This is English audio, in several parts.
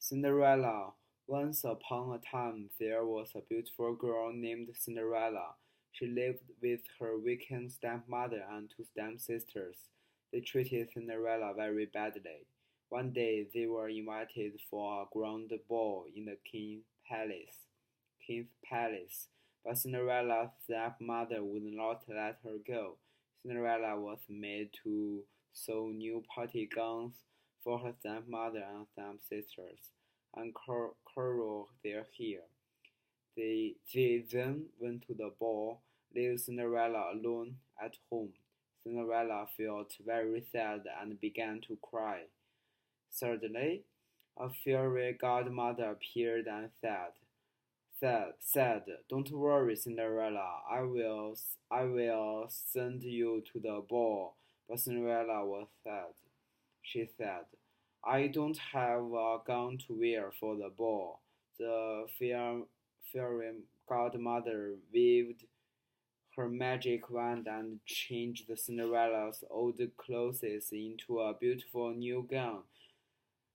Cinderella. Once upon a time there was a beautiful girl named Cinderella. She lived with her wicked stepmother and two stepsisters. They treated Cinderella very badly. One day they were invited for a grand ball in the king's palace, but Cinderella's stepmother would not let her go. Cinderella was made to sew new party gowns for her stepmother and stepsisters and curl their hair. They then went to the ball, leaving Cinderella alone at home. Cinderella felt very sad and began to cry. Suddenly, a fairy godmother appeared and said, "Don't worry, Cinderella. I will send you to the ball." But Cinderella was sad. She said, "I don't have a gown to wear for the ball." The fairy godmother waved her magic wand and changed Cinderella's old clothes into a beautiful new gown.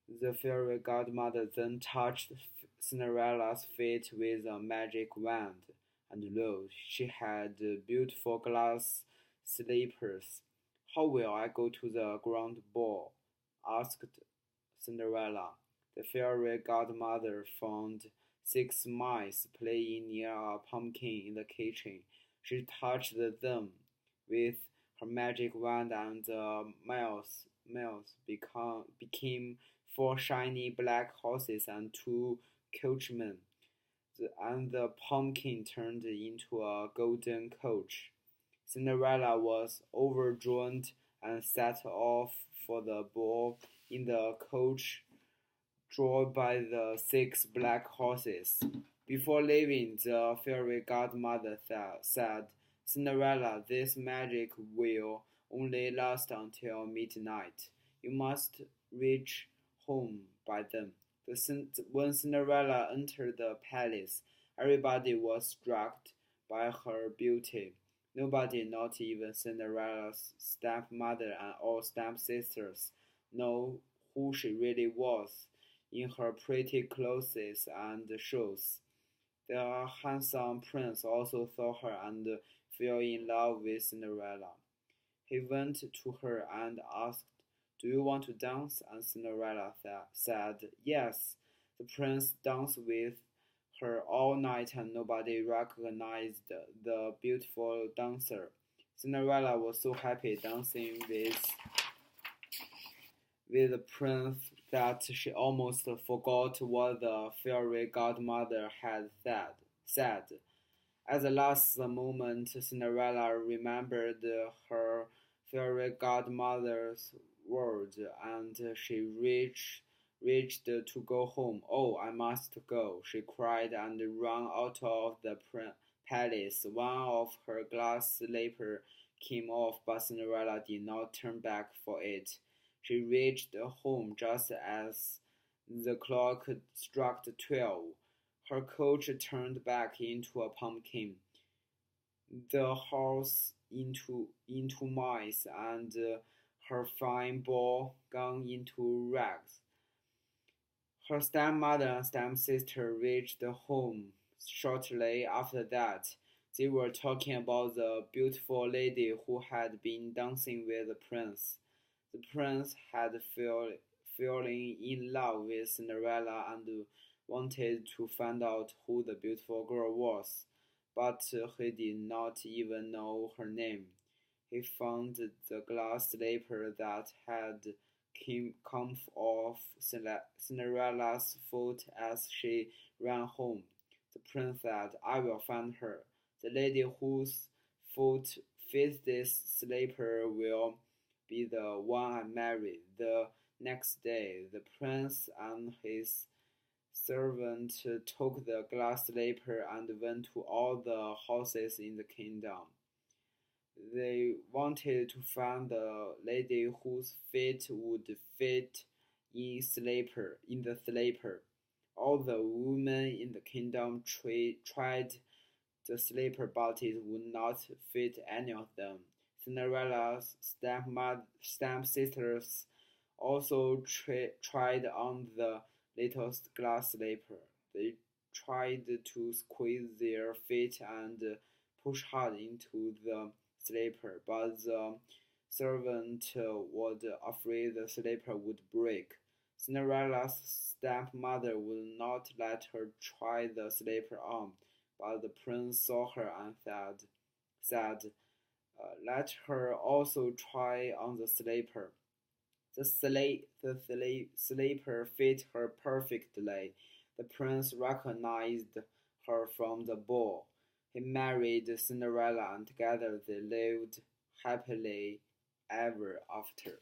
The fairy godmother then touched Cinderella's feet with a magic wand, and lo, she had beautiful glass slippers. "How will I go to the grand ball?" asked Cinderella. The fairy godmother found 6 mice playing near a pumpkin in the kitchen. She touched them with her magic wand, and the mice became 4 shiny black horses and 2 coachmen, and the pumpkin turned into a golden coach. Cinderella was overjoyed and set off for the ball in the coach drawn by the 6 black horses. Before leaving, the fairy godmother said, "Cinderella, this magic will only last until midnight. You must reach home by then." When Cinderella entered the palace, everybody was struck by her beauty. Nobody, not even Cinderella's stepmother and all stepsisters, knew who she really was in her pretty clothes and shoes. The handsome prince also saw her and fell in love with Cinderella. He went to her and asked, "Do you want to dance?" And Cinderella said, "Yes." The prince danced with her all night and nobody recognized the beautiful dancer. Cinderella was so happy dancing with the prince that she almost forgot what the fairy godmother had said. At the last moment, Cinderella remembered her fairy godmother's words, and she reached to go home. "Oh, I must go," she cried and ran out of the palace. One of her glass slippers came off, but Cinderella did not turn back for it. She reached home just as the clock struck 12. Her coach turned back into a pumpkin, the horse into mice, and her fine ball gown into rags. Her stepmother and stepsister reached home shortly after that. They were talking about the beautiful lady who had been dancing with the prince. The prince had fallen in love with Cinderella and wanted to find out who the beautiful girl was, but he did not even know her name. He found the glass slipper that had come off Cinderella's foot as she ran home. The prince said, "I will find her. The lady whose foot fits this slipper will be the one I marry." The next day, the prince and his servant took the glass slipper and went to all the houses in the kingdom. They wanted to find the lady whose feet would fit in the slipper. All the women in the kingdom tried the slipper, but it would not fit any of them. Cinderella's stepsisters also tried on the little glass slipper. They tried to squeeze their feet and push hard into the slipper, but the servant was afraid the slipper would break. Cinderella's stepmother would not let her try the slipper on, but the prince saw her and said, let her also try on the slipper. The slipper fit her perfectly. The prince recognized her from the ball. He married Cinderella and together they lived happily ever after.